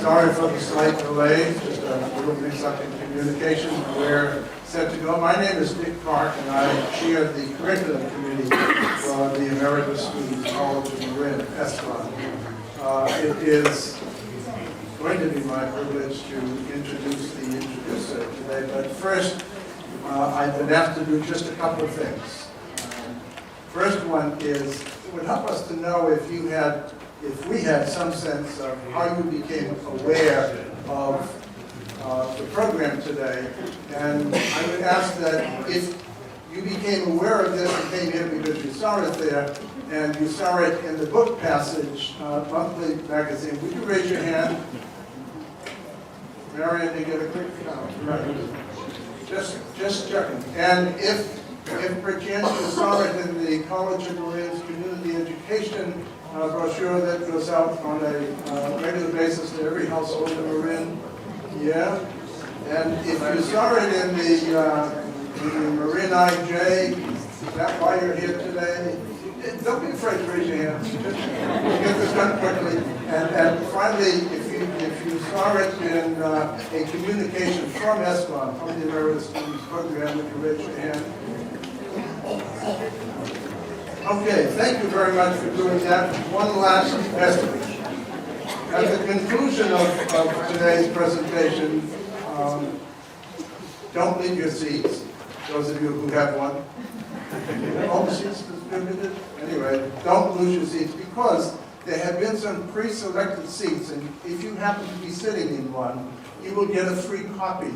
Sorry for the slight delay, just a little mix-up in communication. We're set to go. My name is Dick Clark, and I chair the curriculum committee for the Emeritus Students College of Marin, ESPON. It is going to be my privilege to introduce the introducer today, but first, I've been asked to do just a couple of things. First one is, it would help us to know if we had some sense of how you became aware of the program today. And I would ask that if you became aware of this and came here because you saw it there, and you saw it in the Book Passage monthly magazine, would you raise your hand? Marion, you get a quick count. Right. Just checking. And if perchance you saw it in the College of Marin's Community Education brochure that goes out on a regular basis to every household in Marin, yeah. And if you saw it in the Marin IJ, is that why you're here today? Don't be afraid to raise your hand. Just get this done quickly. And finally, if you saw it in a communication from ESPON, from the Emeritus Students Program, would you raise your hand? Okay, thank you very much for doing that. One last message. At the conclusion of today's presentation, don't leave your seats, those of you who have one. All the seats distributed? Anyway, don't lose your seats because there have been some pre-selected seats, and if you happen to be sitting in one, you will get a free copy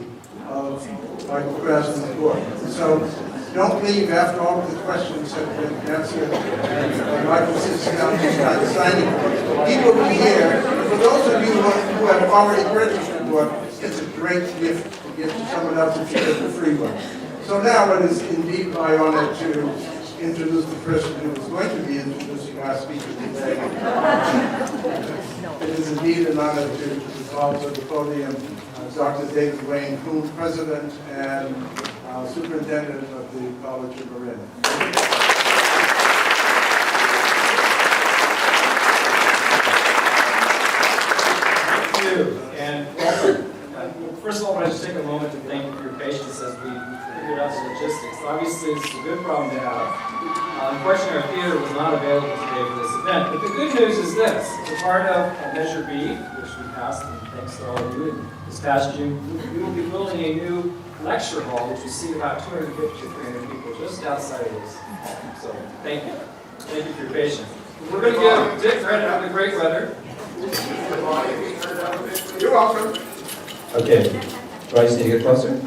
of Michael Krasny's book. So don't leave after all of the questions have been answered and Michael sits down and starts signing books. He will be here. For those of you who have already purchased the book, it's a great gift to give to someone else if you get the free one. So now it is indeed my honor to introduce the person who is going to be introducing our speaker today. It is indeed an honor to call to the podium Dr. David Wayne Kuhn, President and Superintendent of the College of Marin. Thank you, and welcome. First of all, I want to just take a moment to thank you for your patience as we figured out the logistics. Obviously, this is a good problem to have. Unfortunately, our theater was not available today for this event, but the good news is this. It's a part of Measure B, which we passed, and thanks to all of you. And this past June, we will be building a new lecture hall, which will seat about 250 to 300 people just outside of this. So, thank you. Thank you for your patience. We're going to give Dick credit for the great weather. You're welcome. Okay. Do I just need to get closer?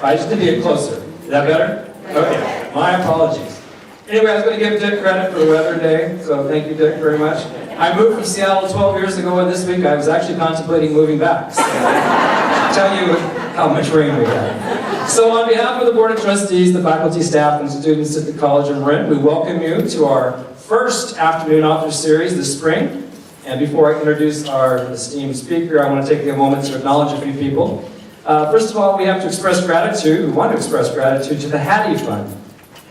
I just need to get closer. Is that better? Okay. My apologies. Anyway, I was going to give Dick credit for the weather day, so thank you, Dick, very much. I moved from Seattle 12 years ago, and this week I was actually contemplating moving back. So I'll tell you how much rain we had. So on behalf of the Board of Trustees, the faculty, staff, and students at the College of Marin, we welcome you to our first afternoon author series this spring. And before I introduce our esteemed speaker, I want to take a moment to acknowledge a few people. First of all, we have to express gratitude, we want to express gratitude to the Haddie Fund.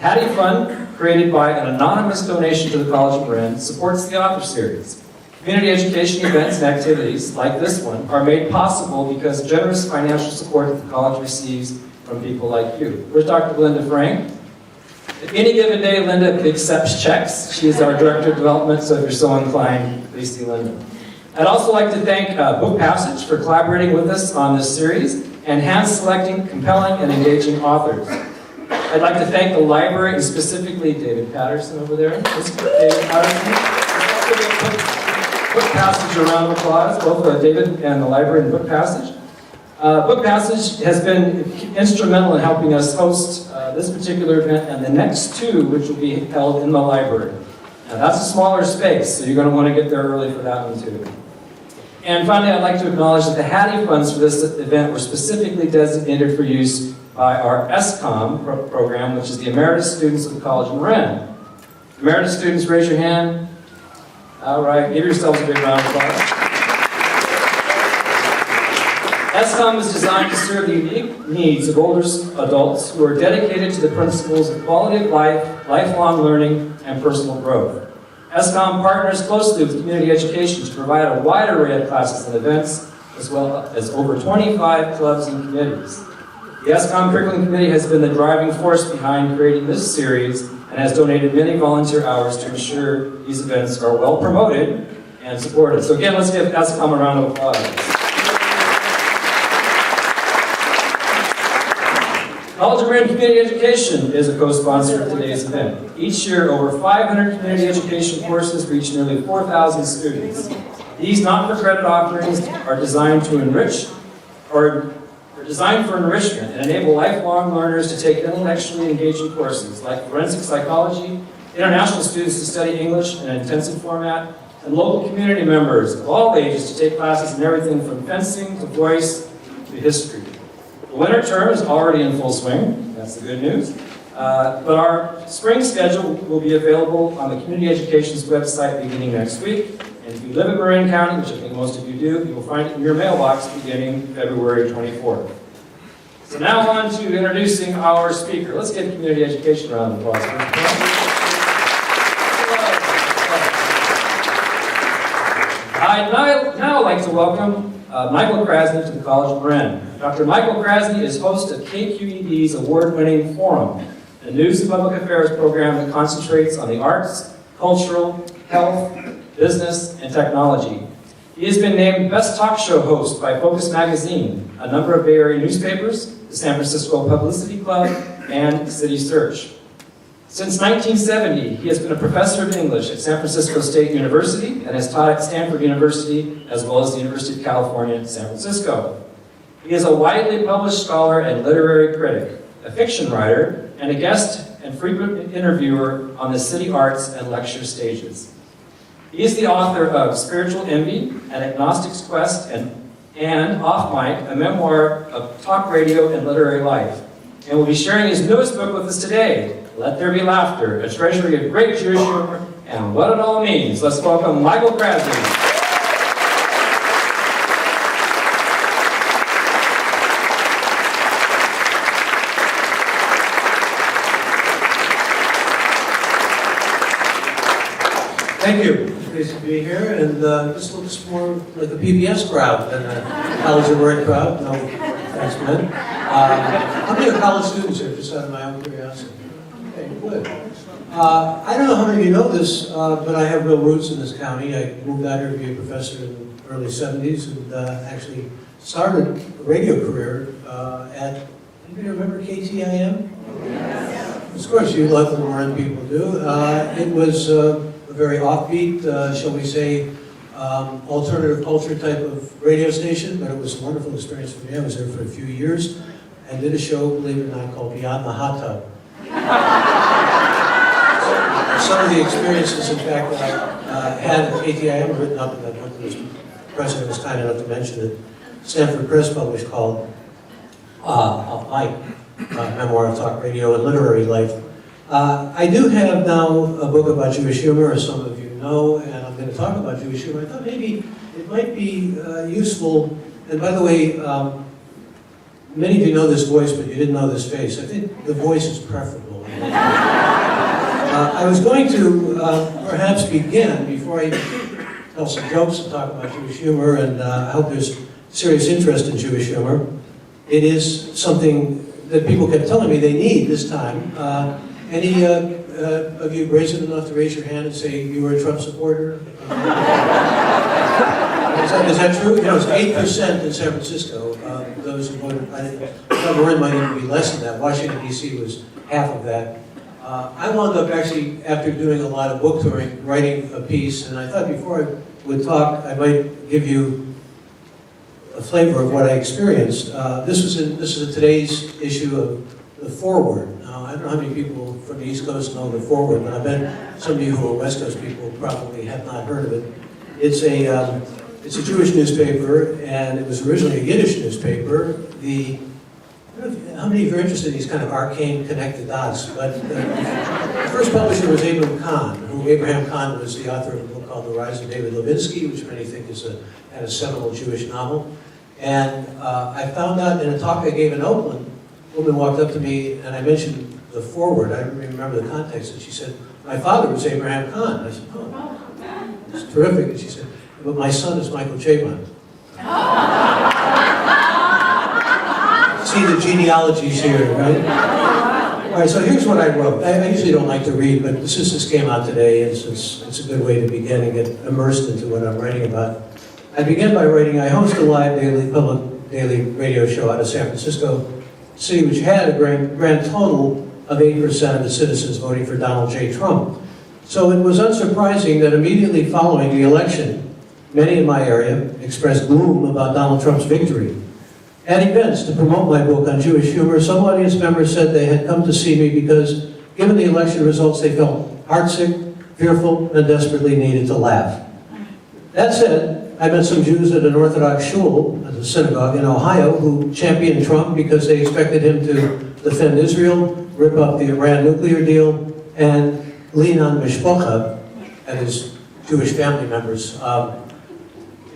Haddie Fund, created by an anonymous donation to the College of Marin, supports the author series. Community education events and activities, like this one, are made possible because generous financial support that the college receives from people like you. Where's Dr. Linda Frank? Any given day, Linda accepts checks. She is our Director of Development, so if you're so inclined, please see Linda. I'd also like to thank Book Passage for collaborating with us on this series and hand-selecting compelling and engaging authors. I'd like to thank the library, and specifically David Patterson over there. David Patterson. Book Passage, a round of applause, both David and the library and Book Passage. Book Passage has been instrumental in helping us host this particular event and the next two, which will be held in the library. Now, that's a smaller space, so you're going to want to get there early for that one too. And finally, I'd like to acknowledge that the Haddie funds for this event were specifically designated for use by our ESCOM program, which is the Emeritus Students of the College of Marin. Emeritus students, raise your hand. All right, give yourselves a big round of applause. ESCOM is designed to serve the unique needs of older adults who are dedicated to the principles of quality of life, lifelong learning, and personal growth. ESCOM partners closely with community education to provide a wide array of classes and events, as well as over 25 clubs and committees. The ESCOM Curriculum Committee has been the driving force behind creating this series and has donated many volunteer hours to ensure these events are well promoted and supported. So again, let's give ESCOM a round of applause. College of Marin Community Education is a co-sponsor of today's event. Each year, over 500 community education courses reach nearly 4,000 students. These not-for-credit offerings are designed to enrich, or are designed for enrichment and enable lifelong learners to take intellectually engaging courses like forensic psychology, international students to study English in an intensive format, and local community members of all ages to take classes in everything from fencing to voice to history. The winter term is already in full swing, that's the good news, but our spring schedule will be available on the Community Education's website beginning next week. And if you live in Marin County, which I think most of you do, you will find it in your mailbox beginning February 24th. So now on to introducing our speaker. Let's give Community Education a round of applause. I'd now like to welcome Michael Krasny to the College of Marin. Dr. Michael Krasny is host of KQED's award-winning Forum, a news and public affairs program that concentrates on the arts, cultural, health, business, and technology. He has been named Best Talk Show Host by Focus Magazine, a number of Bay Area newspapers, the San Francisco Publicity Club, and City Search. Since 1970, he has been a professor of English at San Francisco State University and has taught at Stanford University as well as the University of California at San Francisco. He is a widely published scholar and literary critic, a fiction writer, and a guest and frequent interviewer on the city arts and lecture stages. He is the author of Spiritual Envy, An Agnostic's Quest, and Off Mic, a memoir of talk radio and literary life, and will be sharing his newest book with us today, Let There Be Laughter, a treasury of great Jewish humor and what it all means. Let's welcome Michael Krasny. Thank you. It's great to be here, and this looks more like a PBS crowd than a College of Marin crowd. No thanks, man. How many are college students here, just out of my own curiosity? Okay, good. I don't know how many of you know this, but I have real roots in this county. I moved out here to be a professor in the early 70s and actually started a radio career at, anybody remember KTIM? Yes. Of course, you local Marin people do. It was a very offbeat, shall we say, alternative culture type of radio station, but it was a wonderful experience for me. I was there for a few years and did a show, believe it or not, called Beyond the Hot Tub. Some of the experiences, in fact, that I had at KTIM written up, and that the president was kind enough to mention it. Stanford Press published called Mike, Memoir of Talk Radio and Literary Life. I do have now a book about Jewish humor, as some of you know, and I'm going to talk about Jewish humor. I thought maybe it might be useful, and by the way, many of you know this voice, but you didn't know this face. I think the voice is preferable. I was going to perhaps begin, before I tell some jokes and talk about Jewish humor, and I hope there's serious interest in Jewish humor. It is something that people kept telling me they need this time. Any of you brazen enough to raise your hand and say you were a Trump supporter? Is that true? You know, it's 8% in San Francisco, those who voted. Marin might even be less than that. Washington, D.C. was half of that. I wound up actually, after doing a lot of book touring, writing a piece, and I thought before I would talk, I might give you a flavor of what I experienced. This is today's issue of The Forward. Now, I don't know how many people from the East Coast know The Forward, but I bet some of you who are West Coast people probably have not heard of it. It's a Jewish newspaper, and it was originally a Yiddish newspaper. How many of you are interested in these kind of arcane connected dots? But the first publisher was Abraham Kahn was the author of a book called The Rise of David Levinsky, which many think is a seminal Jewish novel. And I found out in a talk I gave in Oakland, a woman walked up to me and I mentioned the foreword. I don't remember the context. And she said, "My father was Abraham Kahn." I said, "Oh, it's terrific." And she said, "But my son is Michael Chabon." See the genealogies here, right? All right, so here's what I wrote. I usually don't like to read, but since this came out today, it's a good way to begin and get immersed into what I'm writing about. I begin by writing, I host a live public daily radio show out of San Francisco, city which had a grand total of 8% of the citizens voting for Donald J. Trump. So it was unsurprising that immediately following the election, many in my area expressed gloom about Donald Trump's victory. At events to promote my book on Jewish humor, some audience members said they had come to see me because, given the election results, they felt heartsick, fearful, and desperately needed to laugh. That said, I met some Jews at an Orthodox shul, at a synagogue in Ohio, who championed Trump because they expected him to defend Israel, rip up the Iran nuclear deal, and lean on mishpacha and his Jewish family members.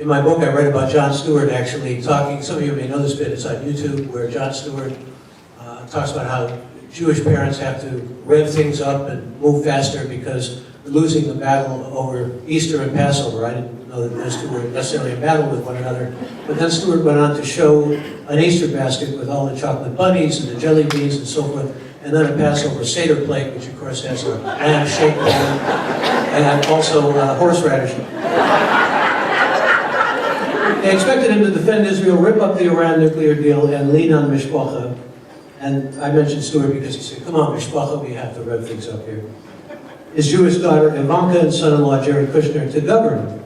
In my book, I write about Jon Stewart actually talking, some of you may know this bit, it's on YouTube, where Jon Stewart talks about how Jewish parents have to rev things up and move faster because they're losing the battle over Easter and Passover. I didn't know that those two were necessarily in battle with one another. But then Stewart went on to show an Easter basket with all the chocolate bunnies and the jelly beans and so forth, and then a Passover Seder plate, which of course has a lamb shake and also horseradish. They expected him to defend Israel, rip up the Iran nuclear deal, and lean on mishpacha. And I mentioned Stewart because he said, "Come on, mishpacha, we have to rev things up here." His Jewish daughter Ivanka and son-in-law Jared Kushner to govern.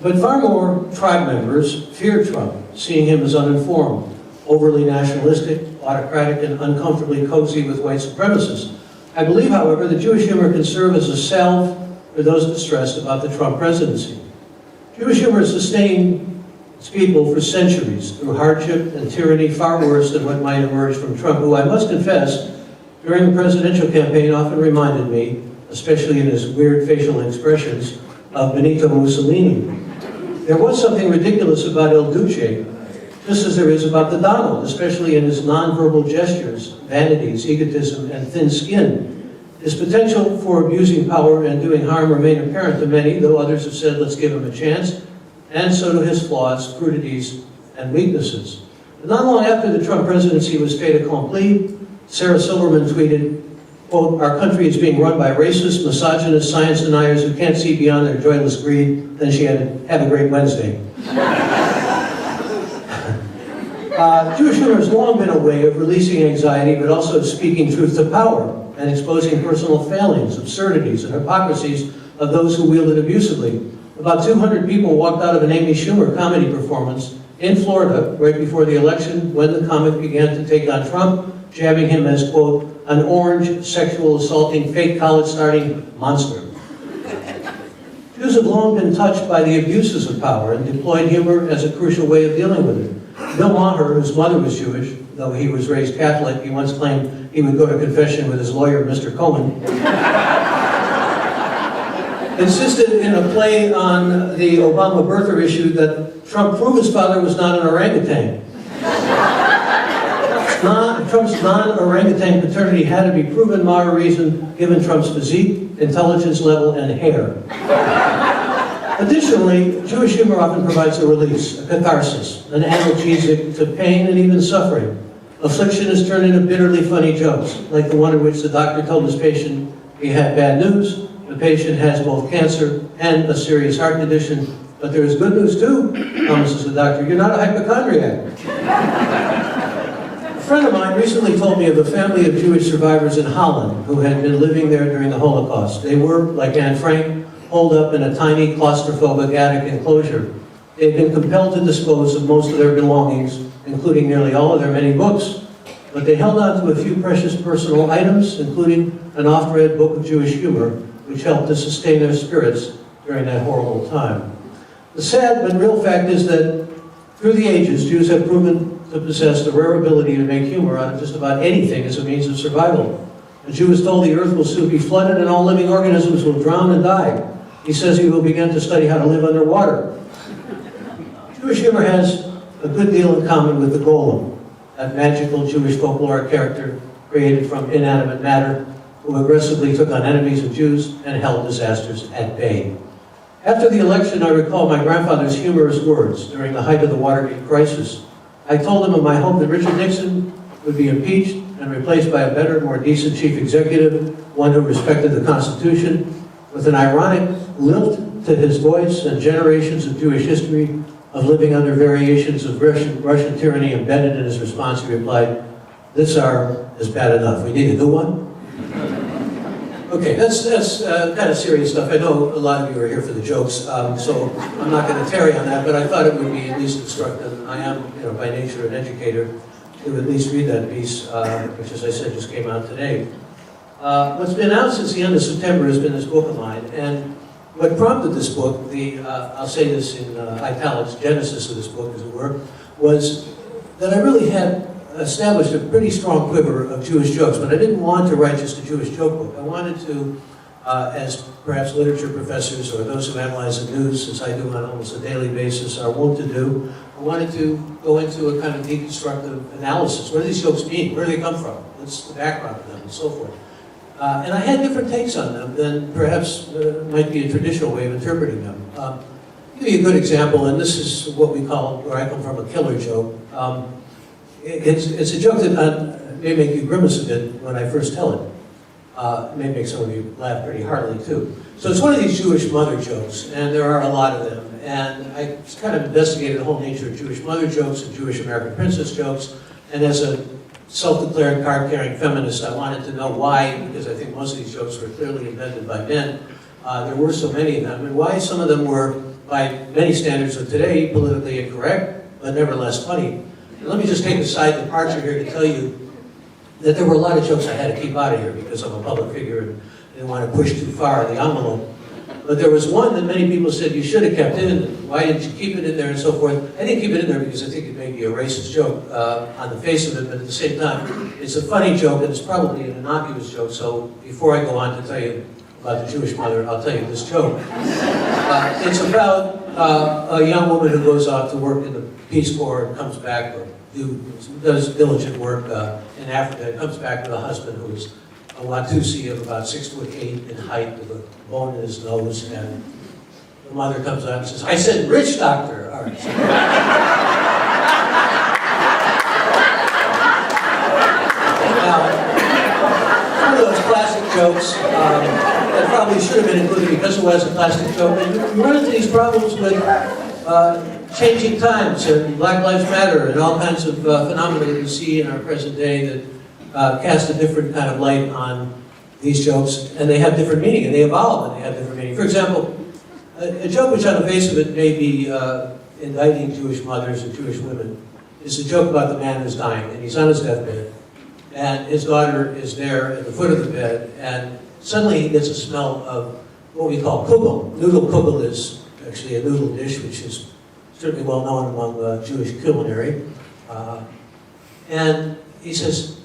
But far more tribe members feared Trump, seeing him as uninformed, overly nationalistic, autocratic, and uncomfortably cozy with white supremacists. I believe, however, that Jewish humor can serve as a salve for those distressed about the Trump presidency. Jewish humor has sustained its people for centuries through hardship and tyranny far worse than what might emerge from Trump, who I must confess, during the presidential campaign often reminded me, especially in his weird facial expressions, of Benito Mussolini. There was something ridiculous about El Duce, just as there is about the Donald, especially in his nonverbal gestures, vanities, egotism, and thin skin. His potential for abusing power and doing harm remain apparent to many, though others have said, let's give him a chance, and so do his flaws, crudities, and weaknesses. But not long after the Trump presidency was fait accompli, Sarah Silverman tweeted, quote, "Our country is being run by racist, misogynist science deniers who can't see beyond their joyless greed." Then she had, "Have a great Wednesday." Jewish humor has long been a way of releasing anxiety, but also of speaking truth to power and exposing personal failings, absurdities, and hypocrisies of those who wield it abusively. About 200 people walked out of an Amy Schumer comedy performance in Florida right before the election when the comic began to take on Trump, jabbing him as, quote, "an orange, sexual assaulting, fake college-starting monster." Jews have long been touched by the abuses of power and deployed humor as a crucial way of dealing with it. Bill Maher, whose mother was Jewish, though he was raised Catholic, he once claimed he would go to confession with his lawyer, Mr. Cohen, insisted in a play on the Obama birther issue that Trump prove his father was not an orangutan. Trump's non-orangutan paternity had to be proven, Maher reasoned, given Trump's physique, intelligence level, and hair. Additionally, Jewish humor often provides a release, a catharsis, an analgesic to pain and even suffering. Affliction is turned into bitterly funny jokes, like the one in which the doctor told his patient he had bad news. The patient has both cancer and a serious heart condition, but there is good news too, promises the doctor. You're not a hypochondriac. A friend of mine recently told me of a family of Jewish survivors in Holland who had been living there during the Holocaust. They were, like Anne Frank, holed up in a tiny claustrophobic attic enclosure. They had been compelled to dispose of most of their belongings, including nearly all of their many books, but they held on to a few precious personal items, including an oft-read book of Jewish humor, which helped to sustain their spirits during that horrible time. The sad but real fact is that through the ages, Jews have proven to possess the rare ability to make humor out of just about anything as a means of survival. A Jew is told the earth will soon be flooded and all living organisms will drown and die. He says he will begin to study how to live underwater. Jewish humor has a good deal in common with the golem, that magical Jewish folkloric character created from inanimate matter who aggressively took on enemies of Jews and held disasters at bay. After the election, I recall my grandfather's humorous words during the height of the Watergate crisis. I told him of my hope that Richard Nixon would be impeached and replaced by a better, more decent chief executive, one who respected the Constitution. With an ironic lilt to his voice and generations of Jewish history of living under variations of Russian tyranny embedded in his response, he replied, "This hour is bad enough. We need a new one." Okay, that's kind of serious stuff. I know a lot of you are here for the jokes, so I'm not going to tarry on that, but I thought it would be at least instructive. I am, by nature, an educator, to at least read that piece, which, as I said, just came out today. What's been out since the end of September has been this book of mine, and what prompted this book, I'll say this in italics, genesis of this book, as it were, was that I really had established a pretty strong quiver of Jewish jokes, but I didn't want to write just a Jewish joke book. I wanted to, as perhaps literature professors or those who analyze the news, as I do on almost a daily basis, are wont to do, I wanted to go into a kind of deconstructive analysis. What do these jokes mean? Where do they come from? What's the background of them, and so forth. And I had different takes on them than perhaps might be a traditional way of interpreting them. I'll give you a good example, and this is what we call, where I come from, a killer joke. It's a joke that may make you grimace a bit when I first tell it. It may make some of you laugh pretty heartily too. So it's one of these Jewish mother jokes, and there are a lot of them. And I kind of investigated the whole nature of Jewish mother jokes and Jewish American princess jokes. And as a self-declared card-carrying feminist, I wanted to know why, because I think most of these jokes were clearly invented by men. There were so many of them, and why some of them were, by many standards of today, politically incorrect, but nevertheless funny. And let me just take a side departure here to tell you that there were a lot of jokes I had to keep out of here because I'm a public figure and didn't want to push too far the envelope. But there was one that many people said you should have kept in, and why didn't you keep it in there, and so forth. I didn't keep it in there because I think it may be a racist joke on the face of it, but at the same time, it's a funny joke, and it's probably an innocuous joke, so before I go on to tell you about the Jewish mother, I'll tell you this joke. It's about a young woman who goes off to work in the Peace Corps and comes back, or does diligent work in Africa, and comes back with a husband who's a Watusi of about 6'8" in height, with a bone in his nose, and the mother comes out and says, "I said rich doctor." All right. Now, one of those classic jokes that probably should have been included because it was a classic joke. And you run into these problems with changing times and Black Lives Matter and all kinds of phenomena that you see in our present day that cast a different kind of light on these jokes, and they have different meaning, and they evolve, and they have different meaning. For example, a joke which on the face of it may be indicting Jewish mothers and Jewish women is a joke about the man who's dying, and he's on his deathbed, and his daughter is there at the foot of the bed, and suddenly he gets a smell of what we call kugel. Noodle kugel is actually a noodle dish, which is certainly well known among Jewish culinary. And he says,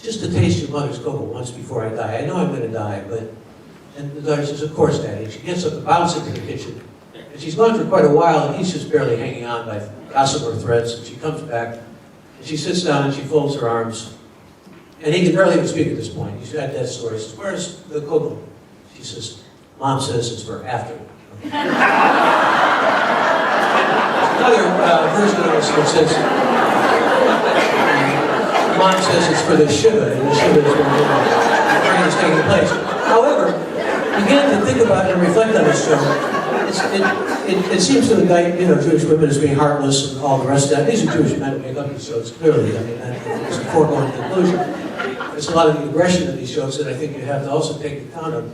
"Just to taste your mother's kugel once before I die. I know I'm going to die, but..." And the daughter says, "Of course, Daddy." She gets up and bounces into the kitchen. And she's gone for quite a while, and he's just barely hanging on by gossamer threads. And she comes back, and she sits down, and she folds her arms. And he can barely even speak at this point. He's at death's door. He says, "Where's the kugel?" She says, "Mom says it's for after." Another version of this one says, "Mom says it's for the Shiva, and the Shiva is where the train is taking place." However, begin to think about and reflect on this joke. It seems to indict, Jewish women as being heartless and all the rest of that. These are Jewish men who make up these jokes, clearly. I mean, that's a foregone conclusion. There's a lot of the aggression in these jokes that I think you have to also take account of.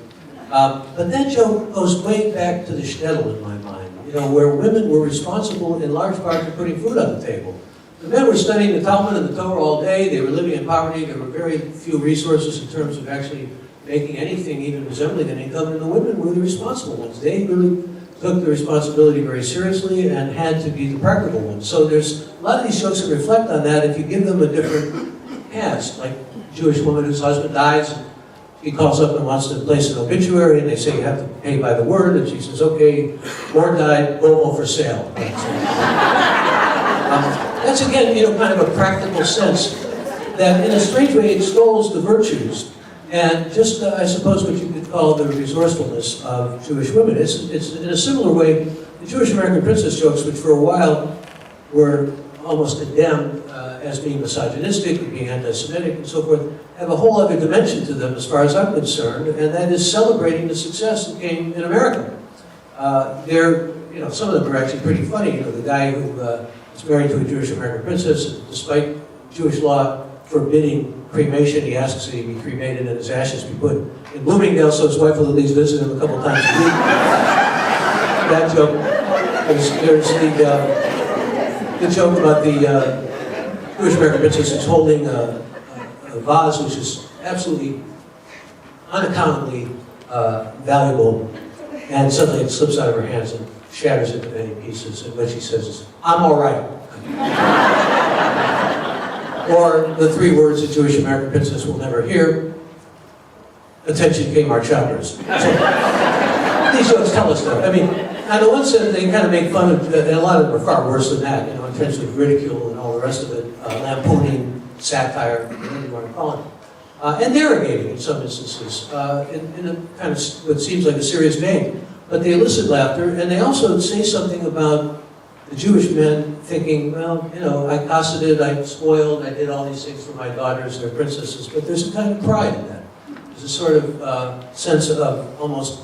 But that joke goes way back to the shtetl in my mind, where women were responsible in large part for putting food on the table. The men were studying the Talmud and the Torah all day. They were living in poverty. There were very few resources in terms of actually making anything even resembling an income, and the women were the responsible ones. They really took the responsibility very seriously and had to be the practical ones. So there's a lot of these jokes that reflect on that if you give them a different cast, like a Jewish woman whose husband dies. He calls up and wants to place an obituary, and they say you have to pay by the word, and she says, "Okay, ward died, Volvo for sale." That's again, kind of a practical sense that in a strange way extols the virtues and just, I suppose, what you could call the resourcefulness of Jewish women. It's in a similar way, the Jewish American princess jokes, which for a while were almost condemned as being misogynistic, being anti-Semitic, and so forth, have a whole other dimension to them as far as I'm concerned, and that is celebrating the success that came in America. Some of them are actually pretty funny. The guy who is married to a Jewish American princess, despite Jewish law forbidding cremation, he asks that he be cremated and his ashes be put in Bloomingdale so his wife will at least visit him a couple times a week. That joke. There's the joke about the Jewish American princess who's holding a vase which is absolutely, unaccountably valuable, and suddenly it slips out of her hands and shatters into many pieces, and what she says is, "I'm all right." Or the three words a Jewish American princess will never hear: "Attention Kmart shoppers." So, these jokes tell us that. I mean, on the one side, they kind of make fun of, and a lot of them are far worse than that, in terms of ridicule and all the rest of it, lampooning, satire, whatever you want to call it. And derogating in some instances, in a kind of what seems like a serious vein. But they elicit laughter, and they also say something about the Jewish men thinking, well, I cosseted, I spoiled, I did all these things for my daughters, they're princesses, but there's a kind of pride in that. There's a sort of sense of almost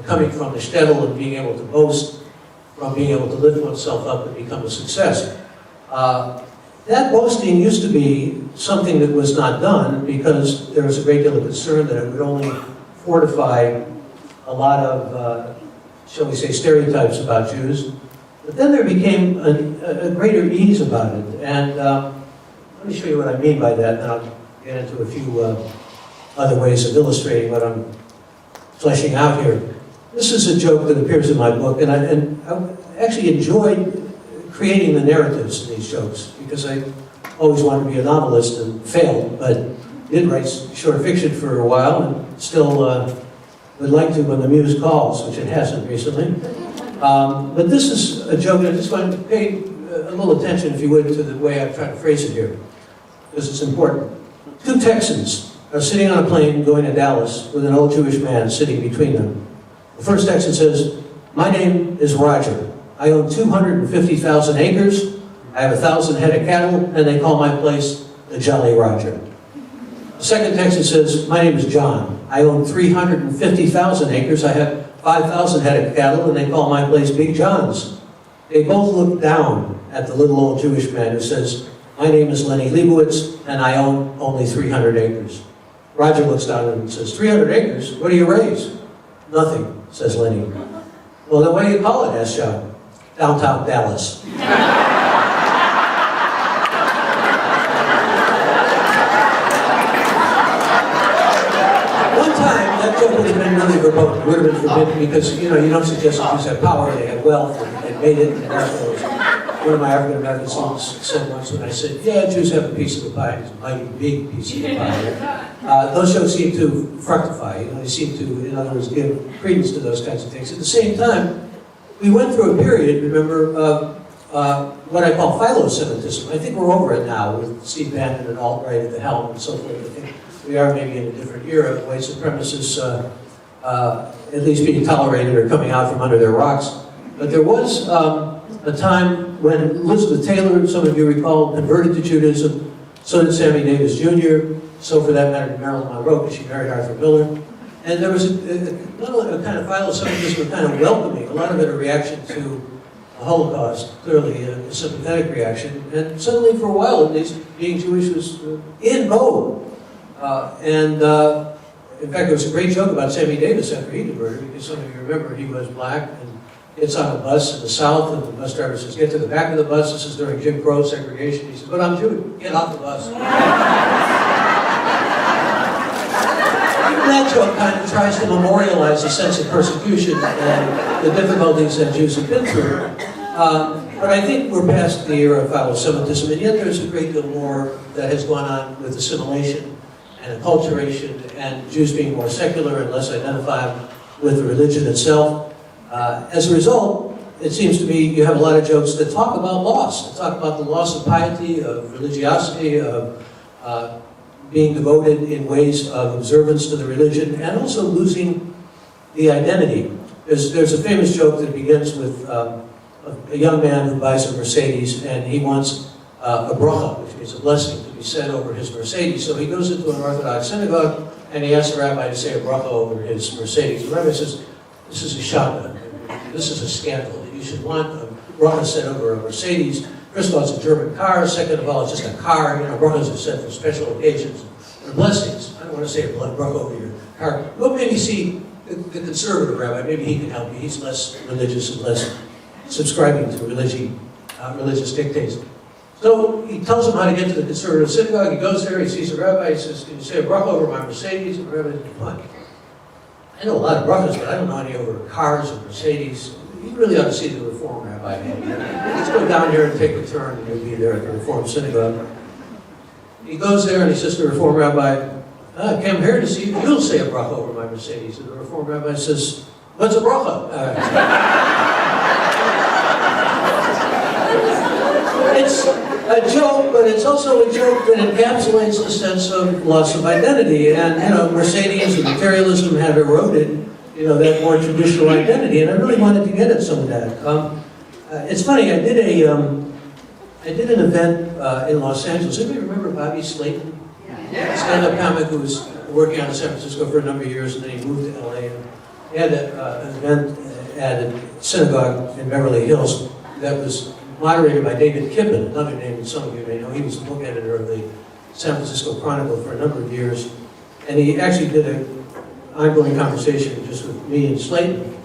coming from the shtetl and being able to boast, from being able to lift oneself up and become a success. That boasting used to be something that was not done because there was a great deal of concern that it would only fortify a lot of, shall we say, stereotypes about Jews. But then there became a greater ease about it. And let me show you what I mean by that, and I'll get into a few other ways of illustrating what I'm fleshing out here. This is a joke that appears in my book, and I actually enjoyed creating the narratives in these jokes, because I always wanted to be a novelist and failed, but did write short fiction for a while, and still would like to when the muse calls, which it hasn't recently. But this is a joke, and I just want to pay a little attention, if you would, to the way I've tried to phrase it here, because it's important. Two Texans are sitting on a plane going to Dallas with an old Jewish man sitting between them. The first Texan says, "My name is Roger. I own 250,000 acres. I have 1,000 head of cattle, and they call my place the Jolly Roger." The second Texan says, "My name is John. I own 350,000 acres. I have 5,000 head of cattle, and they call my place Big John's." They both look down at the little old Jewish man who says, "My name is Lenny Leibowitz, and I own only 300 acres. Roger looks down and says, "300 acres? What do you raise?" "Nothing," says Lenny. "Well, then what do you call it?" asks John. "Downtown Dallas." One time, that joke would have been really verboten. It would have been forbidden because, you don't suggest that Jews have power, they have wealth, and they made it, and therefore, one of my African American students said once when I said, "Yeah, Jews have a piece of the pie," it's a mighty big piece of the pie. Those jokes seem to fructify, they seem to, in other words, give credence to those kinds of things. At the same time, we went through a period, remember, of what I call philo-Semitism. I think we're over it now with Steve Bannon and alt-right at the helm and so forth. I think we are maybe in a different era of white supremacists at least being tolerated or coming out from under their rocks. But there was a time when Elizabeth Taylor, some of you recall, converted to Judaism. So did Sammy Davis Jr., so for that matter, Marilyn Monroe, because she married Arthur Miller. And there was not only a kind of philo-Semitism, but kind of welcoming, a lot of it a reaction to the Holocaust, clearly a sympathetic reaction. And suddenly, for a while at least, being Jewish was in vogue. In fact, there was a great joke about Sammy Davis after he converted, because some of you remember he was black and gets on a bus in the South, and the bus driver says, "Get to the back of the bus." This is during Jim Crow segregation. He says, "But I'm Jewish. Get off the bus." That joke kind of tries to memorialize a sense of persecution and the difficulties that Jews have been through. But I think we're past the era of philo-Semitism, and yet there's a great deal more that has gone on with assimilation and acculturation, and Jews being more secular and less identified with the religion itself. As a result, it seems to me you have a lot of jokes that talk about loss, that talk about the loss of piety, of religiosity, of being devoted in ways of observance to the religion, and also losing the identity. There's a famous joke that begins with a young man who buys a Mercedes, and he wants a bracha, which means a blessing, to be said over his Mercedes. So he goes into an Orthodox synagogue, and he asks the rabbi to say a bracha over his Mercedes. The rabbi says, "This is a shotgun. This is a scandal. You should want a bracha said over a Mercedes. First of all, it's a German car. Second of all, it's just a car. You know, brachas are said for special occasions. They're blessings. I don't want to say a bracha over your car." Well, maybe see the conservative rabbi. Maybe he can help you. He's less religious and less subscribing to religious dictates. So he tells him how to get to the conservative synagogue. He goes there. He sees the rabbi. He says, "Can you say a bracha over my Mercedes?" And the rabbi says, "What? I know a lot of brachas, but I don't know any over cars or Mercedes. You really ought to see the Reform rabbi. Let's go down here and take a turn, and you'll be there at the Reform synagogue." He goes there and he says to the Reform rabbi, "I came here to see if you'll say a bracha over my Mercedes." And the Reform rabbi says, "What's a bracha?" It's a joke, but it's also a joke that encapsulates the sense of loss of identity. And, you know, Mercedes and materialism have eroded, you know, that more traditional identity. And I really wanted to get at some of that. It's funny, I did an event in Los Angeles. Anybody remember Bobby Slayton? A stand-up comic who was working out in San Francisco for a number of years, and then he moved to LA. And he had an event at a synagogue in Beverly Hills that was moderated by David Kippen, another name that some of you may know. He was the book editor of the San Francisco Chronicle for a number of years. And he actually did an ongoing conversation just with me and Slayton.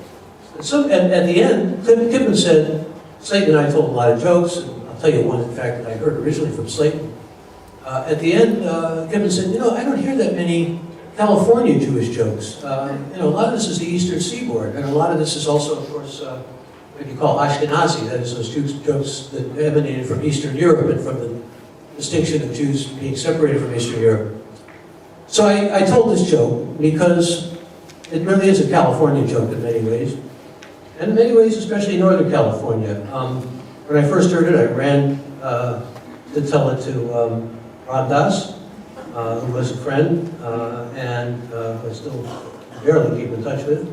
And so at the end, Kippen said, Slayton and I told a lot of jokes, and I'll tell you one, in fact, that I heard originally from Slayton. At the end, Kippen said, "You know, I don't hear that many California Jewish jokes. You know, a lot of this is the Eastern Seaboard, and a lot of this is also, of course, what you call Ashkenazi, that is those jokes that emanated from Eastern Europe and from the distinction of Jews being separated from Eastern Europe." So I told this joke because it really is a California joke in many ways. And in many ways, especially Northern California. When I first heard it, I ran to tell it to Ram Dass, who was a friend, and I still barely keep in touch with.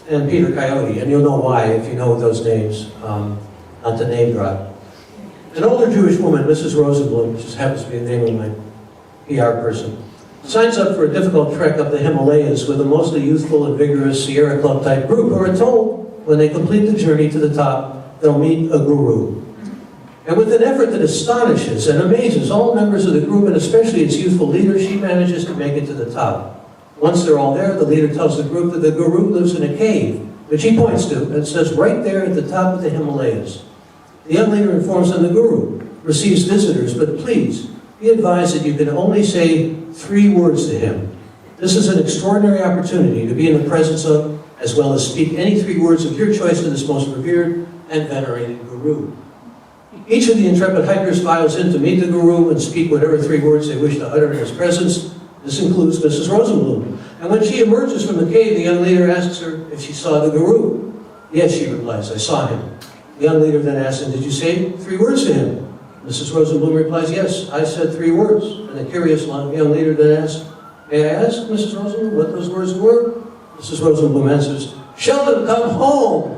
And Peter Coyote, and you'll know why if you know those names, not to name drop. An older Jewish woman, Mrs. Rosenblum, which just happens to be the name of my PR person, signs up for a difficult trek up the Himalayas with a mostly youthful and vigorous Sierra Club type group who are told when they complete the journey to the top, they'll meet a guru. And with an effort that astonishes and amazes all members of the group, and especially its youthful leader, she manages to make it to the top. Once they're all there, the leader tells the group that the guru lives in a cave, which he points to and says right there at the top of the Himalayas. The young leader informs them the guru receives visitors, but please, be advised that you can only say 3 words to him. This is an extraordinary opportunity to be in the presence of, as well as speak any 3 words of your choice to this most revered and venerated guru. Each of the intrepid hikers files in to meet the guru and speak whatever 3 words they wish to utter in his presence. This includes Mrs. Rosenblum. And when she emerges from the cave, the young leader asks her if she saw the guru. "Yes," she replies, "I saw him." The young leader then asks him, "Did you say 3 words to him?" Mrs. Rosenblum replies, "Yes, I said 3 words." And the curious young leader then asks, "May I ask, Mrs. Rosenblum, what those words were?" Mrs. Rosenblum answers, "Sheldon, come home."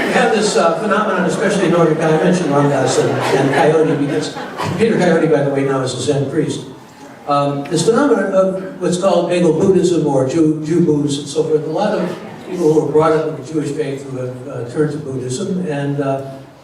We have this phenomenon, especially in Northern California. I mentioned Ram Dass and Coyote because Peter Coyote, by the way, now is a Zen priest. This phenomenon of what's called Bagel Buddhism or Jew Buddhism and so forth. A lot of people who were brought up in the Jewish faith who have turned to Buddhism, and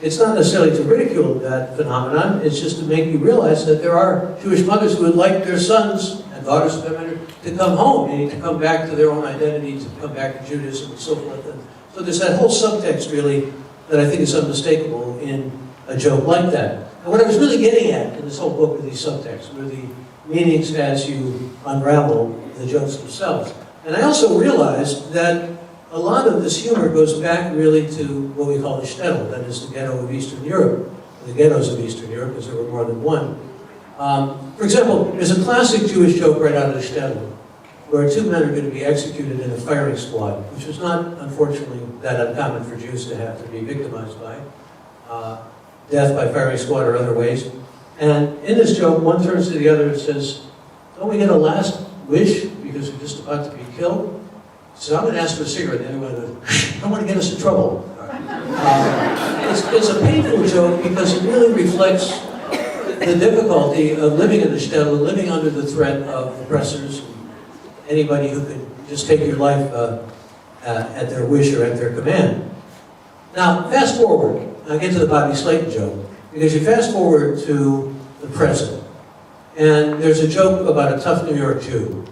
it's not necessarily to ridicule that phenomenon. It's just to make you realize that there are Jewish mothers who would like their sons and daughters of them to come home, and to come back to their own identity, to come back to Judaism and so forth. And so there's that whole subtext, really, that I think is unmistakable in a joke like that. And what I was really getting at in this whole book with these subtexts were the meanings as you unravel the jokes themselves. And I also realized that a lot of this humor goes back really to what we call the shtetl, that is the ghetto of Eastern Europe, the ghettos of Eastern Europe, because there were more than one. For example, there's a classic Jewish joke right out of the shtetl, where two men are going to be executed in a firing squad, which was not, unfortunately, that uncommon for Jews to have to be victimized by. Death by firing squad or other ways. And in this joke, one turns to the other and says, don't we get a last wish because we're just about to be killed? So I'm going to ask for a cigarette. And the other one goes, don't want to get us in trouble. It's a painful joke because it really reflects the difficulty of living in the shtetl, living under the threat of oppressors, anybody who could just take your life at their wish or at their command. Now, fast forward. I'll get to the Bobby Slayton joke, because you fast forward to the present, and there's a joke about a tough New York Jew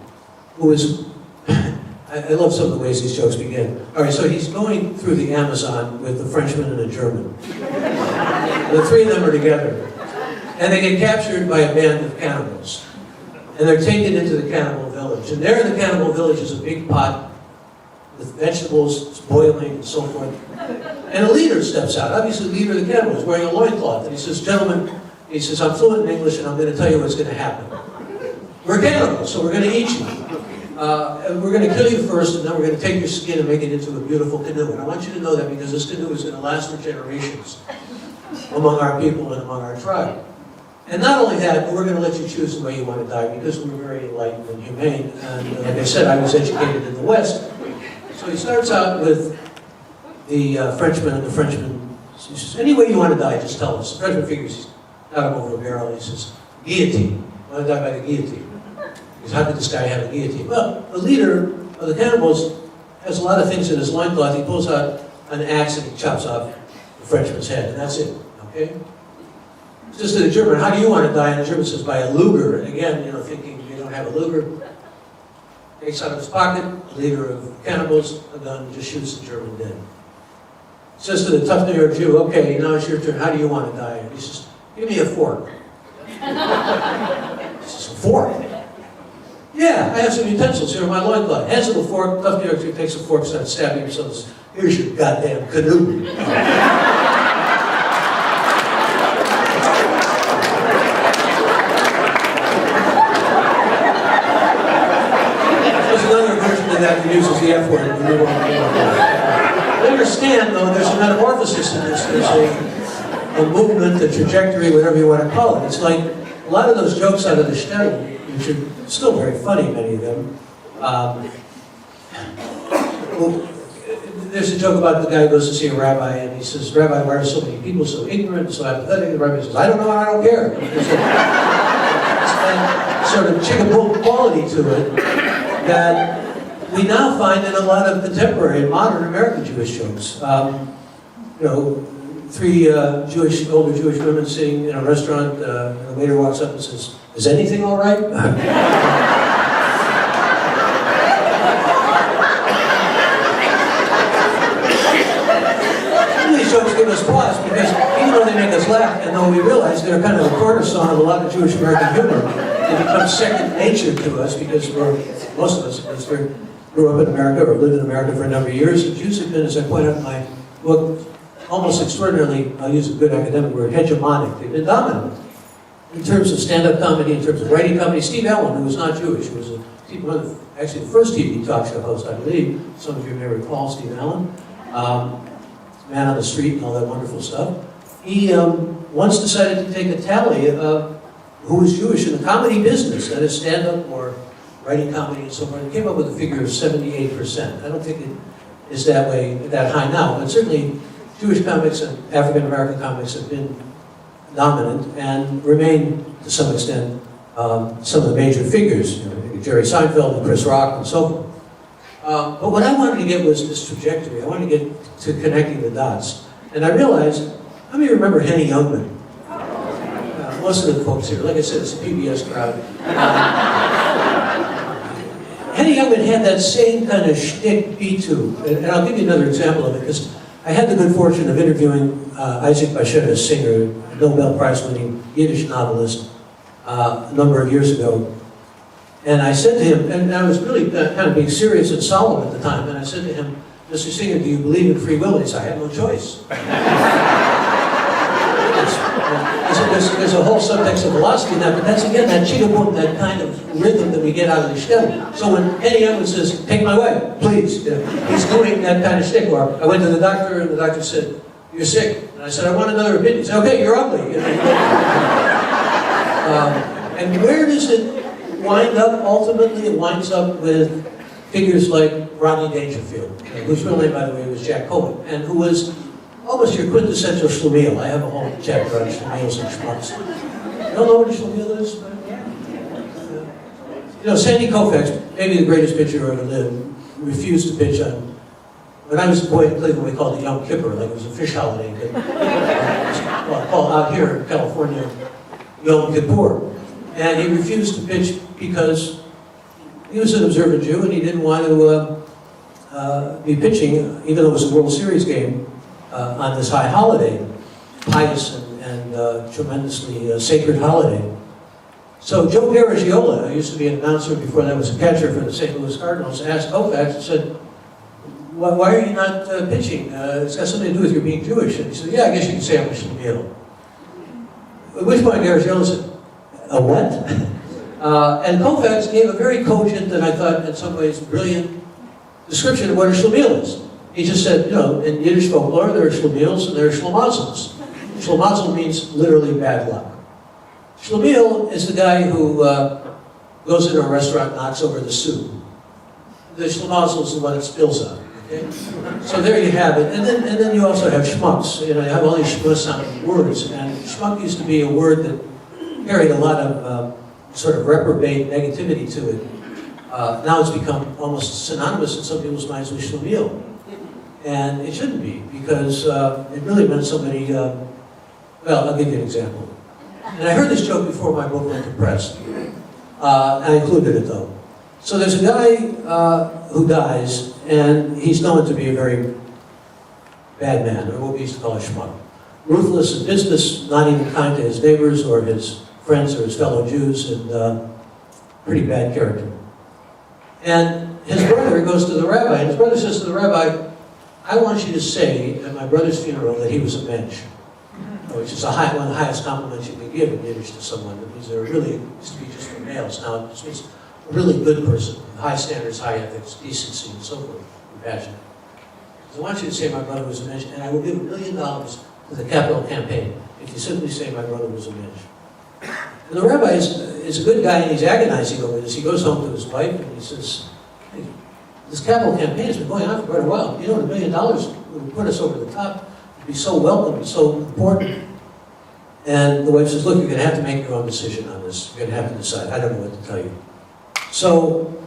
who is, I love some of the ways these jokes begin. All right, so he's going through the Amazon with a Frenchman and a German. The three of them are together, and they get captured by a band of cannibals, and they're taken into the cannibal village. And there in the cannibal village is a big pot with vegetables boiling and so forth. And a leader steps out. Obviously, the leader of the cannibals is wearing a loincloth. And he says, gentlemen, he says, I'm fluent in English and I'm going to tell you what's going to happen. We're cannibals, so we're going to eat you. And we're going to kill you first, and then we're going to take your skin and make it into a beautiful canoe. And I want you to know that because this canoe is going to last for generations among our people and among our tribe. And not only that, but we're going to let you choose the way you want to die because we're very enlightened and humane. And like I said, I was educated in the West. So he starts out with the Frenchman, and the Frenchman says, any way you want to die, just tell us. The Frenchman figures he's got him over a barrel. He says, guillotine. I want to die by the guillotine. Because how could this guy have a guillotine? Well, the leader of the cannibals has a lot of things in his loincloth. He pulls out an axe and he chops off the Frenchman's head, and that's it. Okay? Just to the German, how do you want to die? And the German says, by a Luger. And again, you know, thinking you don't have a Luger. Takes out of his pocket, the leader of cannibals, a gun, and just shoots the German dead. Says to the tough New York Jew, okay, now it's your turn. How do you want to die? And he says, give me a fork. He says, a fork? Yeah, I have some utensils here in my loincloth. Hands him a fork. Tough New York Jew takes a fork, starts stabbing himself. Says, here's your goddamn canoe. There's another version of that that uses the F word. I understand, though, there's a metamorphosis in this. There's a movement, a trajectory, whatever you want to call it. It's like a lot of those jokes out of the shtetl, which are still very funny, many of them. Well, there's a joke about the guy who goes to see a rabbi, and he says, Rabbi, why are so many people so ignorant and so apathetic? The rabbi says, I don't know and I don't care. There's that sort of chicken-boom quality to it that we now find in a lot of contemporary and modern American Jewish jokes. You know, three older Jewish women sitting in a restaurant, and the waiter walks up and says, is anything all right? Some of these jokes give us pause because even though they make us laugh, and though we realize they're kind of the cornerstone of a lot of Jewish American humor, they become second nature to us because most of us, at least, grew up in America or lived in America for a number of years. And Jews have been, as I point out in my book, almost extraordinarily, I'll use a good academic word, hegemonic. They've been dominant in terms of stand-up comedy, in terms of writing comedy. Steve Allen, who was not Jewish, who was actually the first TV talk show host, I believe. Some of you may recall Steve Allen. Man on the Street and all that wonderful stuff. He once decided to take a tally of who was Jewish in the comedy business, that is stand-up or writing comedy and so forth. He came up with a figure of 78%. I don't think it is that high now, but certainly Jewish comics and African American comics have been dominant and remain, to some extent, some of the major figures, you know, Jerry Seinfeld and Chris Rock and so forth. But what I wanted to get was this trajectory. I wanted to get to connecting the dots. And I realized, how many remember Henny Youngman? Most of the folks here, like I said, it's a PBS crowd. Henny Youngman had that same kind of shtick beat to, and I'll give you another example of it, because I had the good fortune of interviewing Isaac Bashevis, a singer, a Nobel Prize-winning Yiddish novelist, a number of years ago. And I said to him, and I was really kind of being serious and solemn at the time, and I said to him, Mr. Singer, do you believe in free will? And he said, I have no choice. there's a whole subtext of velocity in that, but that's again that chigabum, that kind of rhythm that we get out of the shtick. So when Eddie Evans says, "Take my way, please," you know, he's doing that kind of shtick. Or I went to the doctor, and the doctor said, "You're sick," and I said, "I want another opinion." He said, "Okay, you're ugly." You know, and where does it wind up? Ultimately, it winds up with figures like Rodney Dangerfield, whose real name, by the way, was Jack Cohen, and who was almost your quintessential schlemiel. I have a whole chapter on schlemiels and schmucks. You don't know what a schlemiel is? You know, Sandy Koufax, maybe the greatest pitcher who ever lived, refused to pitch on. When I was a boy in Cleveland, we called it Yom Kippur, like it was a fish holiday. But, well, called out here in California, Yom Kippur. And he refused to pitch because he was an observant Jew and he didn't want to be pitching, even though it was a World Series game, on this high holiday, pious and tremendously sacred holiday. So Joe Garagiola, who used to be an announcer before that was a catcher for the St. Louis Cardinals, asked Koufax and said, why are you not pitching? It's got something to do with your being Jewish. And he said, yeah, I guess you can say I'm a schlemiel. At which point Garagiola said, a what? And Koufax gave a very cogent and I thought in some ways brilliant description of what a schlemiel is. He just said, you know, in Yiddish folklore, there are schlemiels and there are schlemazzles. Schlemazel means literally bad luck. Schlemiel is the guy who goes into a restaurant, knocks over the soup. The schlemazel is the one that spills out. Okay? So there you have it. And then you also have schmucks. You know, you have all these schmuck-sounding words. And schmuck used to be a word that carried a lot of sort of reprobate negativity to it. Now it's become almost synonymous in some people's minds with schlemiel. And it shouldn't be, because it really meant somebody, well, I'll give you an example. And I heard this joke before my book went to press. And I included it though. So there's a guy who dies, and he's known to be a very bad man, or what we used to call a schmuck. Ruthless in business, not even kind to his neighbors or his friends or his fellow Jews, and pretty bad character. And his brother goes to the rabbi, and his brother says to the rabbi, I want you to say at my brother's funeral that he was a mensch, which is one of the highest compliments you can give in Yiddish to someone. That means they're really, used to be just for males. Now it means a really good person, with high standards, high ethics, decency, and so forth, compassion. So I want you to say my brother was a mensch, and I will give $1 million to the capital campaign if you simply say my brother was a mensch. And the rabbi is a good guy, and he's agonizing over this. He goes home to his wife, and he says, hey, this capital campaign has been going on for quite a while. You know, $1 million would put us over the top. It'd be so welcome, and so important. And the wife says, look, you're going to have to make your own decision on this. You're going to have to decide. I don't know what to tell you. So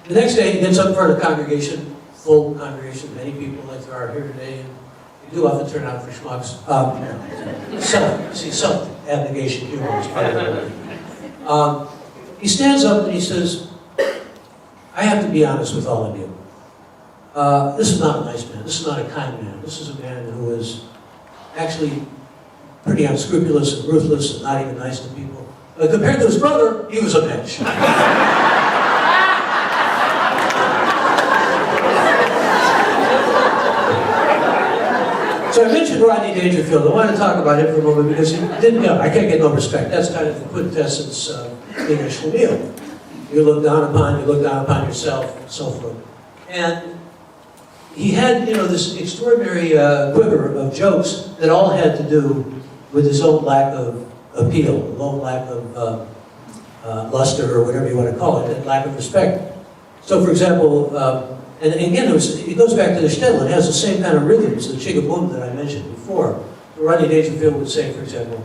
the next day, he gets up in front of the congregation, full congregation, many people like there are here today, and they do often turn out for schmucks. Self-abnegation humor is part of it. He stands up and he says, I have to be honest with all of you. This is not a nice man. This is not a kind man. This is a man who is actually pretty unscrupulous and ruthless and not even nice to people. But compared to his brother, he was a mensch. So I mentioned Rodney Dangerfield. I want to talk about him for a moment because he didn't know. I can't get no respect. That's kind of the quintessence of being a schlemiel. You look down upon yourself, and so forth. And he had, you know, this extraordinary quiver of jokes that all had to do with his own lack of appeal, his own lack of luster, or whatever you want to call it, and lack of respect. So, for example, and again, it goes back to the shtetl. It has the same kind of rhythms, the chigabum that I mentioned before. Rodney Dangerfield would say, for example,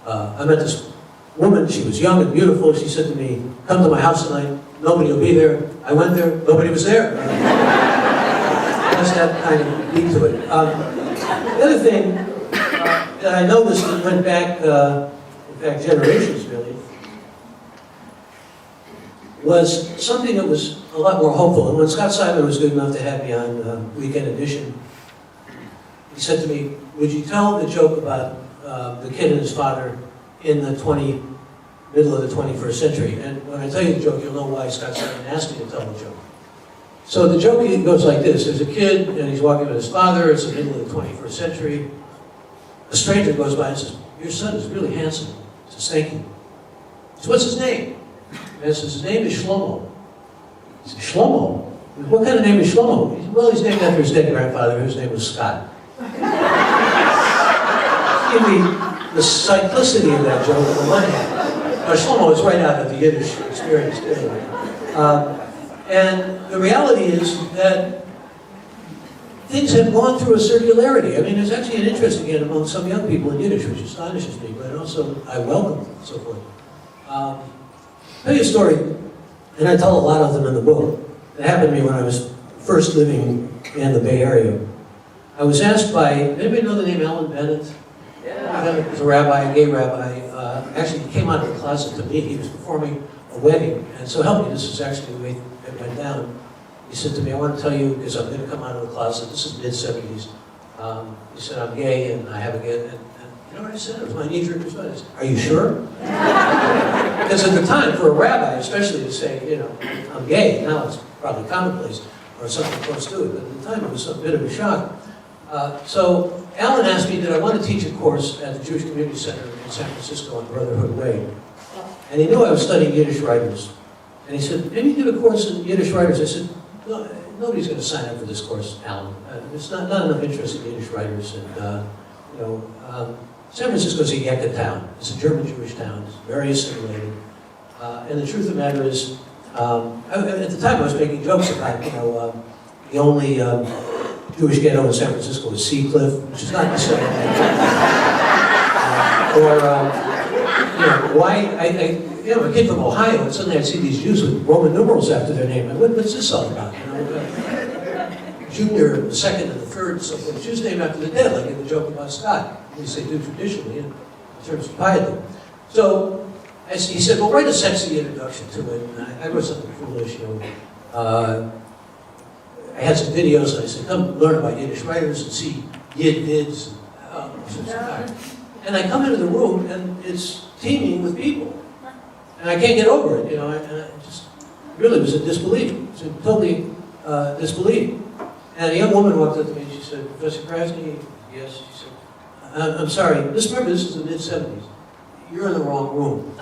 I met this woman, she was young and beautiful. She said to me, come to my house tonight, nobody will be there. I went there, nobody was there. That's that kind of beat to it. The other thing that I noticed that went back, in fact, generations really, was something that was a lot more hopeful. And when Scott Simon was good enough to have me on Weekend Edition, he said to me, would you tell the joke about the kid and his father in the middle of the 21st century? And when I tell you the joke, you'll know why Scott Simon asked me to tell the joke. So the joke goes like this. There's a kid, and he's walking with his father. It's the middle of the 21st century. A stranger goes by and says, your son is really handsome. He says, thank you. He says, what's his name? And I says, his name is Shlomo. He says, Shlomo? What kind of name is Shlomo? He said, well, he's named after his dead grandfather, whose name was Scott. Give me the simplicity of that joke on the one hand. Now, Shlomo is right out of the Yiddish experience, anyway. And the reality is that things have gone through a circularity. I mean, there's actually an interest again among some young people in Yiddish, which astonishes me, but also I welcome and so forth. I'll tell you a story, and I tell a lot of them in the book. It happened to me when I was first living in the Bay Area. I was asked by, anybody know the name Alan Bennett? Yeah. He was a rabbi, a gay rabbi. Actually, he came out of the closet to me. He was performing a wedding. And so help me, this is actually the way it went down. He said to me, I want to tell you, because I'm going to come out of the closet. This is mid-70s. He said, I'm gay, and I have a gay... And you know what I said? It was my knee-jerk response. Are you sure? Because at the time, for a rabbi, especially to say, you know, I'm gay, now it's probably commonplace, or something close to it. But at the time, it was a bit of a shock. So Alan asked me, did I want to teach a course at the Jewish Community Center in San Francisco on Brotherhood Way? And he knew I was studying Yiddish writers. And he said, maybe give a course in Yiddish writers. I said, no, nobody's going to sign up for this course, Alan. There's not enough interest in Yiddish writers. And, you know, San Francisco is a Yekka town. It's a German-Jewish town. It's very assimilated. And the truth of the matter is, at the time I was making jokes about, you know, the only Jewish ghetto in San Francisco was Sea Cliff, which is not the same. You know, why, you know, a kid from Ohio, and suddenly I'd see these Jews with Roman numerals after their name. And what's this all about? You know, Junior, the second, and the third, and so forth. Jews named after the dead, like in the joke about Scott. At least they do traditionally in terms of piety. So he said, well, write a sexy introduction to it. And I wrote something foolish, you know. I had some videos, and I said, come learn about Yiddish writers and see Yid vids. And I come into the room, and it's teeming with people. And I can't get over it, you know. And I just really was in disbelief. It was in totally disbelief. And a young woman walked up to me, and she said, Professor Krasny, yes. She said, I'm sorry, just remember, this is the mid-70s. You're in the wrong room.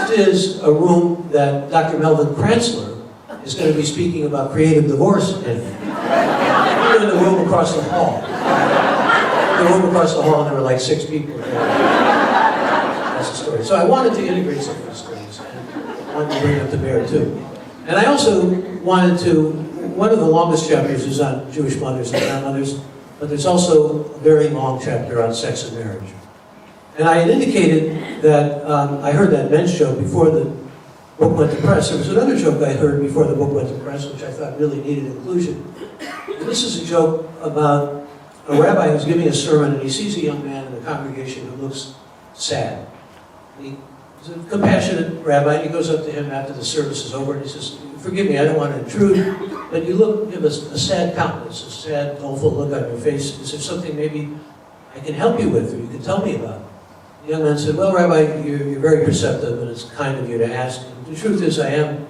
This is a room that Dr. Melvin Kranzler is going to be speaking about creative divorce in. You're in the room across the hall. The room across the hall, and there were like 6 people there. That's the story. So I wanted to integrate some of these stories, and wanted to bring them to bear too. And I also wanted to, one of the longest chapters is on Jewish mothers and grandmothers, but there's also a very long chapter on sex and marriage. And I had indicated that I heard that men's joke before the book went to press. There was another joke I heard before the book went to press, which I thought really needed inclusion. And this is a joke about a rabbi who's giving a sermon, and he sees a young man in the congregation who looks sad. He's a compassionate rabbi, and he goes up to him after the service is over, and he says, forgive me, I don't want to intrude, but you have a sad countenance, a sad, doleful look on your face. Is there something maybe I can help you with, or you can tell me about? The young man said, well, Rabbi, you're very perceptive, and it's kind of you to ask. And the truth is, I am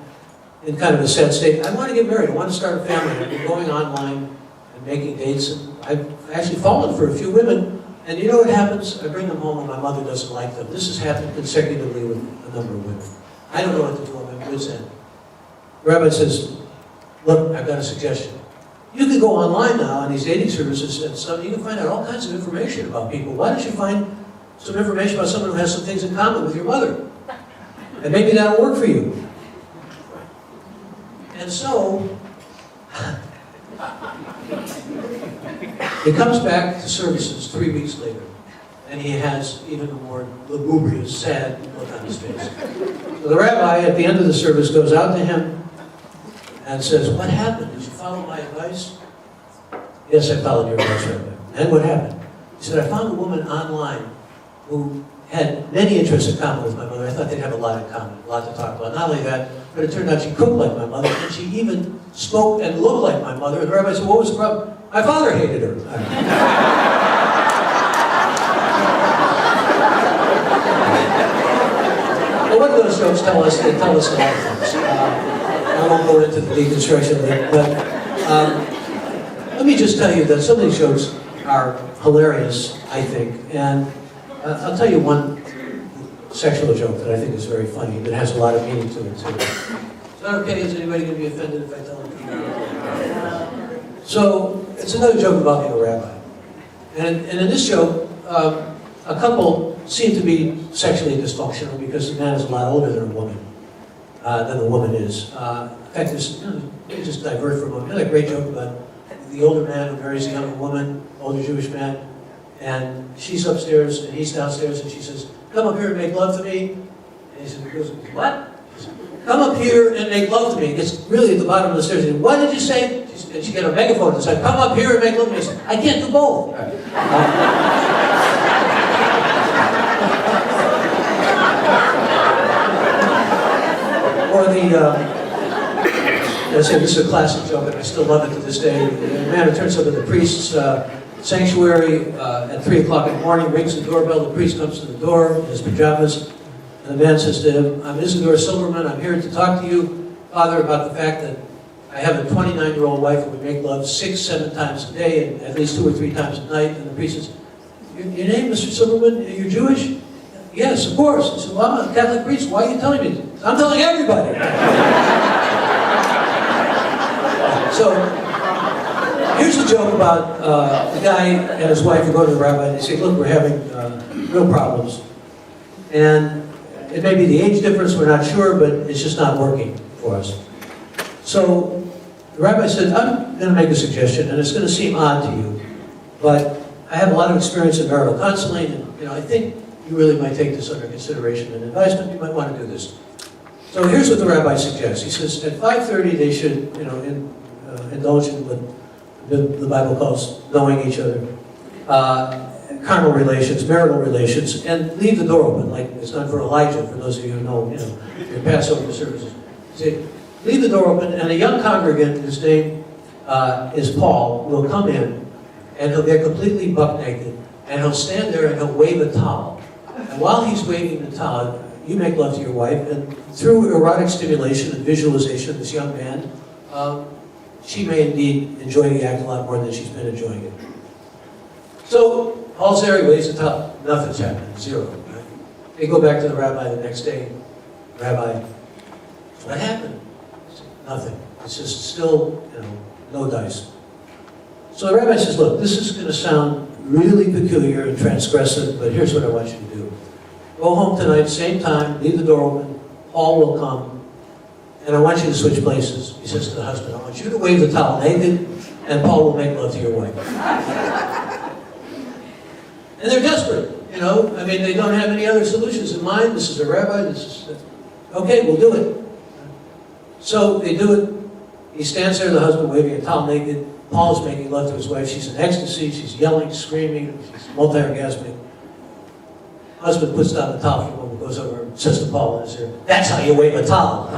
in kind of a sad state. I want to get married. I want to start a family. I've been going online and making dates, and I've actually fallen for a few women. And you know what happens? I bring them home, and my mother doesn't like them. This has happened consecutively with a number of women. I don't know what to do. I'm at wit's end. The rabbi says, look, I've got a suggestion. You can go online now on these dating services and stuff. You can find out all kinds of information about people. Why don't you find some information about someone who has some things in common with your mother? And maybe that'll work for you. And so, he comes back to services 3 weeks later, and he has even a more lugubrious, sad look on his face. So the rabbi, at the end of the service, goes out to him and says, what happened? Did you follow my advice? Yes, I followed your advice, Rabbi. And what happened? He said, I found a woman online who had many interests in common with my mother. I thought they'd have a lot in common, a lot to talk about. Not only that, but it turned out she cooked like my mother, and she even spoke and looked like my mother. And the rabbi said, what was the problem? My father hated her. Well, what do those jokes tell us? They tell us a lot of things. I won't go into the deconstruction of it, but let me just tell you that some of these jokes are hilarious, I think, and I'll tell you one sexual joke that I think is very funny, that has a lot of meaning to it, too. Is that okay? Is anybody going to be offended if I tell it? So, it's another joke about being a rabbi. And in this joke, a couple seem to be sexually dysfunctional because the man is a lot older than the woman is. In fact, there's, let me just divert for a moment. I had a great joke about the older man who marries a younger woman, older Jewish man, and she's upstairs and he's downstairs, and she says, "Come up here and make love to me." And he goes, "What?" She says, "Come up here and make love to me." It's really at the bottom of the stairs. And, "What did you say?" And she got a megaphone and said, "Come up here and make love to me." He said, "I can't do both." Or I say this is a classic joke, and I still love it to this day. The man who turns up at the priest's sanctuary at 3 o'clock in the morning, rings the doorbell, the priest comes to the door in his pajamas, and the man says to him, "I'm Isidore Silverman, I'm here to talk to you, Father, about the fact that I have a 29-year-old wife and we make love 6-7 times a day, and at least 2 or 3 times a night." And the priest says, Your name, Mr. Silverman, you're Jewish?" "Yes, of course." He said, "Well, I'm a Catholic priest, why are you telling me?" "I'm telling everybody." So, here's a joke about the guy and his wife who go to the rabbi and they say, "Look, we're having real problems. And it may be the age difference, we're not sure, but it's just not working for us." So, the rabbi said, "I'm going to make a suggestion, and it's going to seem odd to you, but I have a lot of experience in marital counseling, and I think you really might take this under consideration and advisement. You might want to do this." So here's what the rabbi suggests. He says at 5:30 they should, indulge in what the Bible calls knowing each other, carnal relations, marital relations, and leave the door open, like it's done for Elijah. For those of you who know, your Passover services. Say, leave the door open, and a young congregant whose name is Paul will come in, and he'll get completely buck naked, and he'll stand there and he'll wave a towel. And while he's waving the towel, you make love to your wife, and through erotic stimulation and visualization of this young man, she may indeed enjoy the act a lot more than she's been enjoying it. So, Paul's there, he waves the towel. Nothing's happening, zero. Right? They go back to the rabbi the next day. "Rabbi, what happened?" He said, "Nothing. It's just still, no dice." So the rabbi says, "Look, this is going to sound really peculiar and transgressive, but here's what I want you to do. Go home tonight, same time, leave the door open, Paul will come, and I want you to switch places." He says to the husband, "I want you to wave the towel naked, and Paul will make love to your wife." And they're desperate, they don't have any other solutions in mind. This is a rabbi, okay, we'll do it. So they do it. He stands there, the husband waving a towel naked. Paul's making love to his wife. She's in ecstasy, she's yelling, screaming, she's multi-orgasmic. Husband puts down the towel for a moment, goes over and says to Paul in his ear, "That's how you wave a towel."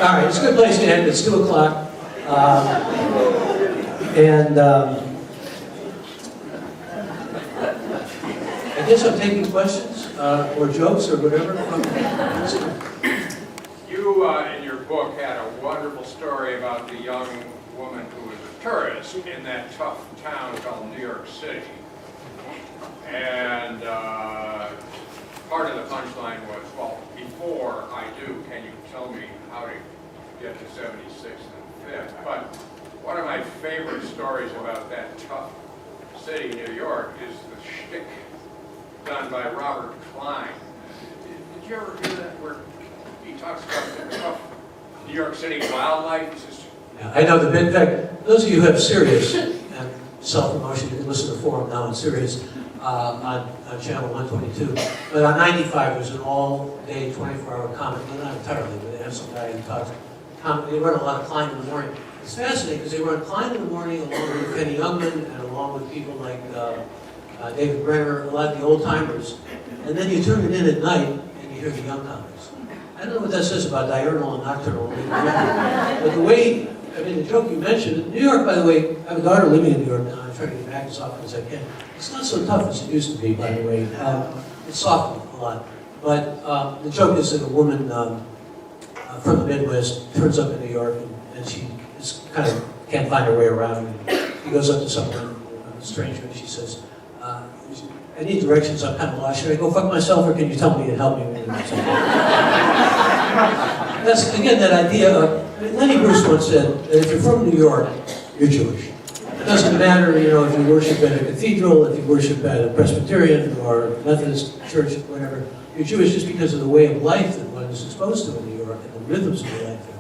All right, it's a good place to end. It's 2 o'clock. I guess I'm taking questions or jokes or whatever. You, in your book, had a wonderful story about the young woman who was a tourist in that tough town called New York City. And part of the punchline was, well, before I do, can you tell me how to get to 76th and 5th? But one of my favorite stories about that tough city, New York, is the shtick done by Robert Klein. Did you ever hear that, where he talks about the tough New York City wildlife? Yeah, I know the bit. In fact, those of you who have Sirius and self-promotion, you can listen to the forum now on Sirius on channel 122. But on 95, there's an all-day, 24-hour comic. Well, not entirely, but they have some guy who talks. They run a lot of Klein in the morning. It's fascinating because they run Klein in the morning along with Kenny Youngman and along with people like David Brenner, a lot of the old-timers. And then you turn it in at night and you hear the young comics. I don't know what that says about diurnal and nocturnal. But the way, the joke you mentioned, New York, by the way, I have a daughter living in New York now. I try to get back as often as I can. It's not so tough as it used to be, by the way. it's softened a lot. But the joke is that a woman from the Midwest turns up in New York and she is kind of can't find her way around. And she goes up to someone, a stranger, and she says, I need directions, I'm kind of lost. Should I go fuck myself or can you tell me and help me? That's, again, that idea of, Lenny Bruce once said that if you're from New York, you're Jewish. It doesn't matter, you know, if you worship at a cathedral, if you worship at a Presbyterian or Methodist church, whatever. You're Jewish just because of the way of life that one is exposed to in New York and the rhythms of life there.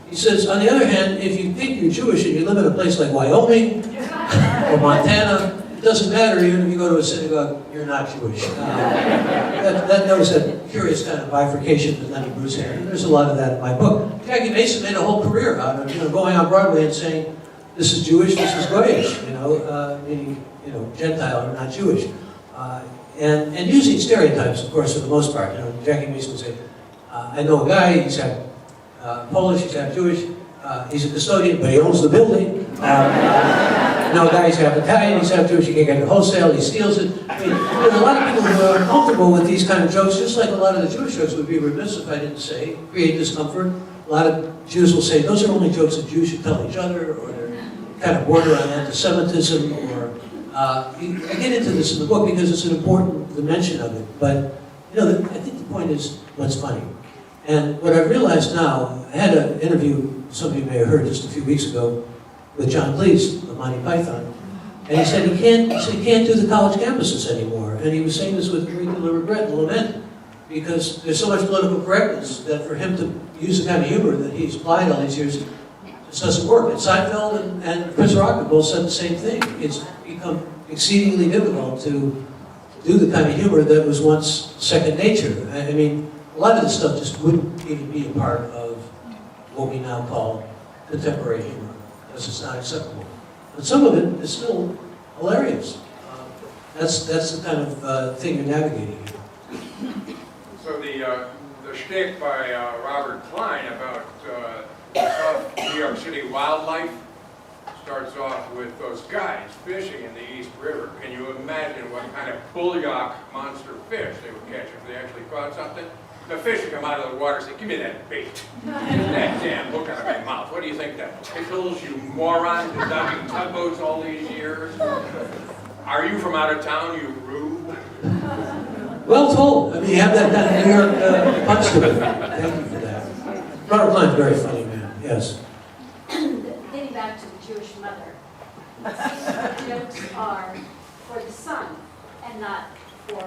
He says, on the other hand, if you think you're Jewish and you live in a place like Wyoming or Montana, it doesn't matter, even if you go to a synagogue, you're not Jewish. That was that curious kind of bifurcation that Lenny Bruce had. And there's a lot of that in my book. Jackie Mason made a whole career out of, you know, going on Broadway and saying, this is Jewish, this is Goyish, you know, meaning, you know, Gentile or not Jewish. And using stereotypes, of course, for the most part. You know, Jackie Mason would say, I know a guy, he's half Polish, he's half Jewish, he's a custodian, but he owns the building. I know a guy, he's half Italian, he's half Jewish, he can't get it wholesale, he steals it. I mean, there's a lot of people who are uncomfortable with these kind of jokes, just like a lot of the Jewish jokes would be remiss if I didn't say, create discomfort. A lot of Jews will say, those are only jokes that Jews should tell each other, or they're kind of border on anti-Semitism, or I get into this in the book because it's an important dimension of it. But, you know, I think the point is what's funny. And what I've realized now, I had an interview, some of you may have heard just a few weeks ago, with John Cleese of Monty Python. And he said he can't do the college campuses anymore. And he was saying this with great deal of regret and lament, because there's so much political correctness that for him to use the kind of humor that he's applied all these years just doesn't work. And Seinfeld and Chris Rock both said the same thing. It's become exceedingly difficult to do the kind of humor that was once second nature. I mean, a lot of this stuff just wouldn't even be a part of what we now call contemporary humor, because it's not acceptable. But some of it is still hilarious. That's the kind of thing you're navigating here. So the shtick by Robert Klein about New York City wildlife starts off with those guys fishing in the East River. Can you imagine what kind of bulldog monster fish they would catch if they actually caught something? The fish would come out of the water and say, give me that bait. That damn hook out of my mouth. What do you think that tickles, you moron? Been ducking tugboats all these years? Are you from out of town, you rube? Well told. I mean, you have that kind of New York punch to it. Thank you for that. Robert Klein's a very funny man, yes. Getting back to the Jewish mother, the jokes are for the son and not for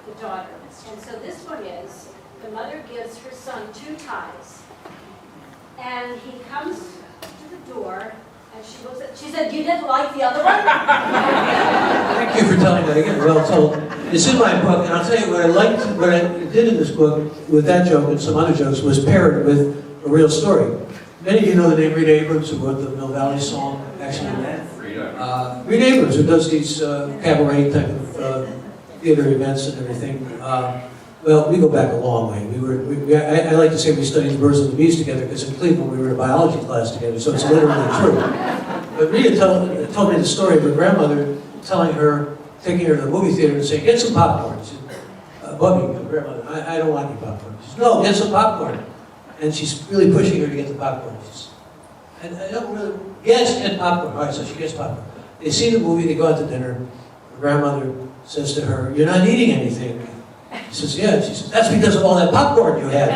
the daughter. And so this one is, the mother gives her son 2 ties, and he comes to the door, and she looks at, she said, you didn't like the other one? Thank you for telling that again, well told. It's in my book, and I'll tell you what I did in this book with that joke and some other jokes was paired with a real story. Many of you know the name Reed Abrams, who wrote the Mill Valley song, actually. Reed Abrams, who does these cabaret type of theater events and everything. Well, we go back a long way. I like to say we studied the birds and the bees together because in Cleveland we were in a biology class together, so it's literally true. But Rita told me the story of her grandmother taking her to the movie theater and saying, get some popcorn. She said, Bubby, her grandmother, I don't want any popcorn. She said, no, get some popcorn. And she's really pushing her to get the popcorn. And I don't really, yes, get popcorn. All right, so she gets popcorn. They see the movie, they go out to dinner. Her grandmother says to her, you're not eating anything. She says, yeah. She says, that's because of all that popcorn you had.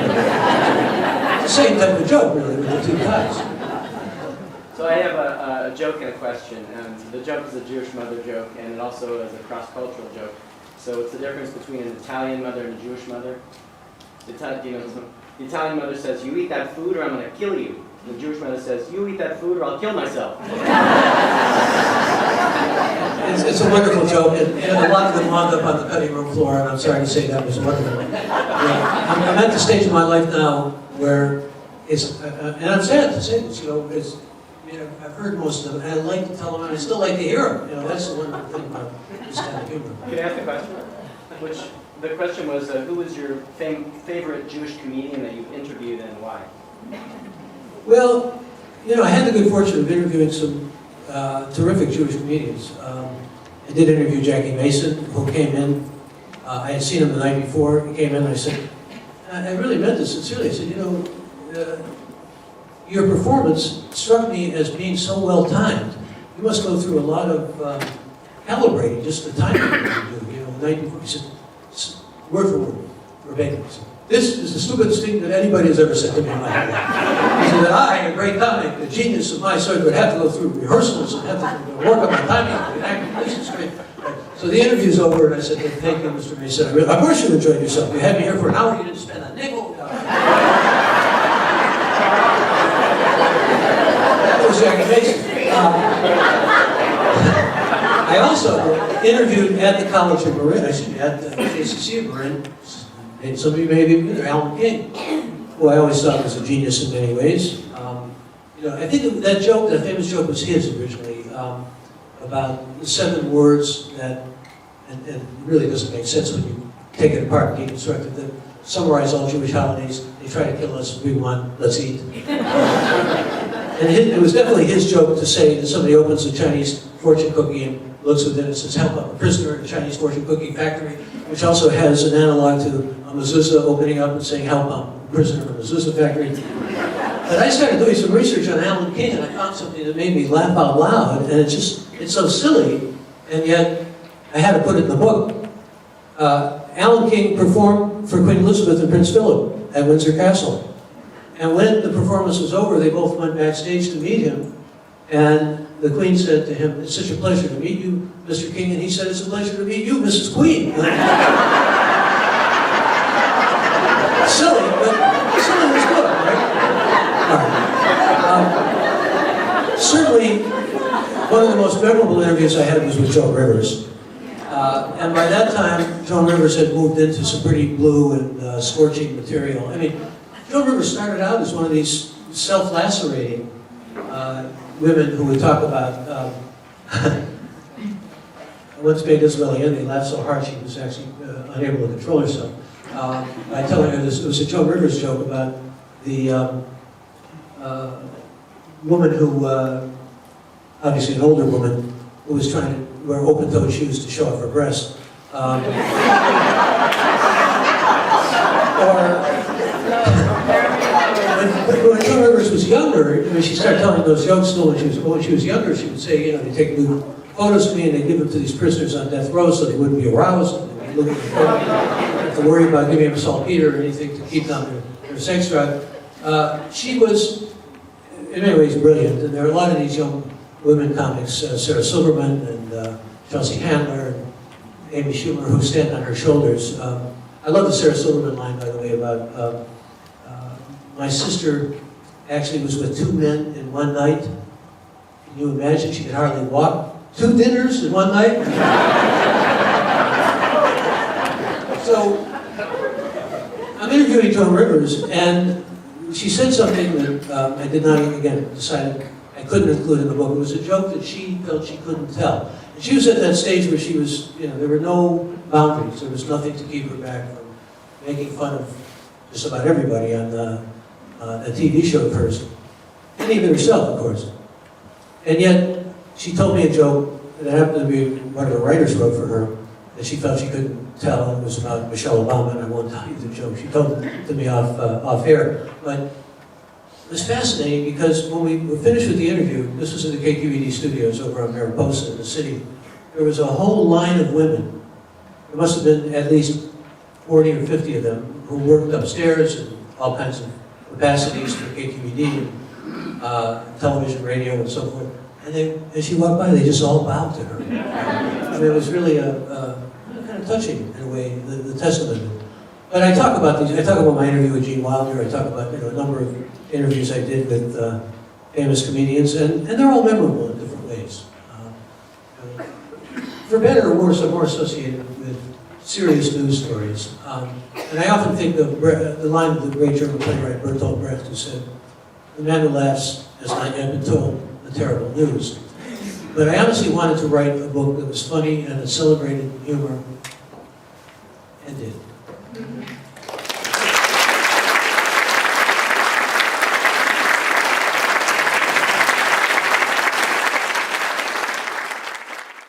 It's the same type of joke, really, with the 2 ties. So I have a joke and a question. The joke is a Jewish mother joke, and it also is a cross-cultural joke. So it's the difference between an Italian mother and a Jewish mother. The Italian mother says, you eat that food or I'm going to kill you. The Jewish mother says, you eat that food or I'll kill myself. It's a wonderful joke, and a lot of them wound up on the cutting room floor, and I'm sorry to say that was one of them. I'm at the stage of my life now where it's, and I'm sad to say this, you know, I've heard most of them, and I like to tell them, and I still like to hear them. You know, that's the wonderful thing about this kind of humor. Can I ask a question? The question was, who was your favorite Jewish comedian that you've interviewed and why? Well, you know, I had the good fortune of interviewing some terrific Jewish comedians. I did interview Jackie Mason, who came in I had seen him the night before. He came in and I said, I really meant this sincerely. I said, you know, your performance struck me as being so well timed. You must go through a lot of calibrating just the timing you do. You know, the night before. He said, word for word, verbatim. This is the stupidest thing that anybody has ever said to me in my life. He said that I, a great comic, a genius of my sort, would have to go through rehearsals and have to work on my timing. This is great. So the interview's over, and I said, thank you, Mr. Mason. Of course you enjoyed yourself. You had me here for an hour, you didn't spend a nickel. That was amazing. I also interviewed at the College of Marin, at the KCC of Marin. And some of you may be familiar, Alan King, who I always thought was a genius in many ways. You know, I think that joke, that famous joke, was his originally, about the 7 words that, and it really doesn't make sense when you take it apart and deconstruct it, that summarize all Jewish holidays. They try to kill us, we want, let's eat. And it was definitely his joke to say that somebody opens a Chinese fortune cookie and looks within it and says, help, I'm a prisoner in a Chinese fortune cookie factory, which also has an analog to a mezuzah opening up and saying, help, I'm a prisoner in a mezuzah factory. But I started doing some research on Alan King, and I found something that made me laugh out loud, and it's so silly, and yet I had to put it in the book. Alan King performed for Queen Elizabeth and Prince Philip at Windsor Castle. And when the performance was over, they both went backstage to meet him, and the Queen said to him, it's such a pleasure to meet you, Mr. King, and he said, it's a pleasure to meet you, Mrs. Queen. Silly, but silly was good, right? All right. Certainly, one of the most memorable interviews I had was with Joan Rivers. And by that time, Joan Rivers had moved into some pretty blue and scorching material. I mean, Joan Rivers started out as one of these self-lacerating women who would talk about, I once made Isabel Allende laugh so hard she was actually unable to control herself. By telling her this, it was a Joan Rivers joke about the woman who, obviously an older woman, who was trying to wear open-toed shoes to show off her breast. When Joan Rivers was younger, I mean, she started telling those jokes still when she was younger. She would say, you know, they take new photos of me and they give them to these prisoners on death row so they wouldn't be aroused. And they'd be looking for them. They have to worry about giving them saltpeter or anything to keep down their sex drive. She was, in many ways, brilliant. And there are a lot of these young women comics, Sarah Silverman and Chelsea Handler and Amy Schumer, who stand on her shoulders. I love the Sarah Silverman line, by the way, about my sister actually was with 2 men in one night. Can you imagine? She could hardly walk. 2 dinners in one night? So, I'm interviewing Joan Rivers, and she said something that I did not, again, decided I couldn't include in the book. It was a joke that she felt she couldn't tell. And she was at that stage where she was, you know, there were no boundaries. There was nothing to keep her back from making fun of just about everybody on a TV show of hers, and even herself, of course. And yet, she told me a joke that happened to be one of the writers wrote for her that she felt she couldn't tell, and it was about Michelle Obama, and I won't tell you the joke. She told it to me off air. But it was fascinating because when we were finished with the interview, this was in the KQED studios over on Mariposa in the city, there was a whole line of women. There must have been at least 40 or 50 of them who worked upstairs in all kinds of capacities for KQED, television, radio, and so forth. And as she walked by, they just all bowed to her. I mean, it was really kind of touching in a way, the testament. But I talk about these. I talk about my interview with Gene Wilder. I talk about, you know, a number of interviews I did with famous comedians, and they're all memorable in different ways. For better or worse, I'm more associated with serious news stories. And I often think of the line of the great German playwright Bertolt Brecht, who said, "The man who laughs has not yet been told the terrible news." But I honestly wanted to write a book that was funny and that celebrated humor, and did.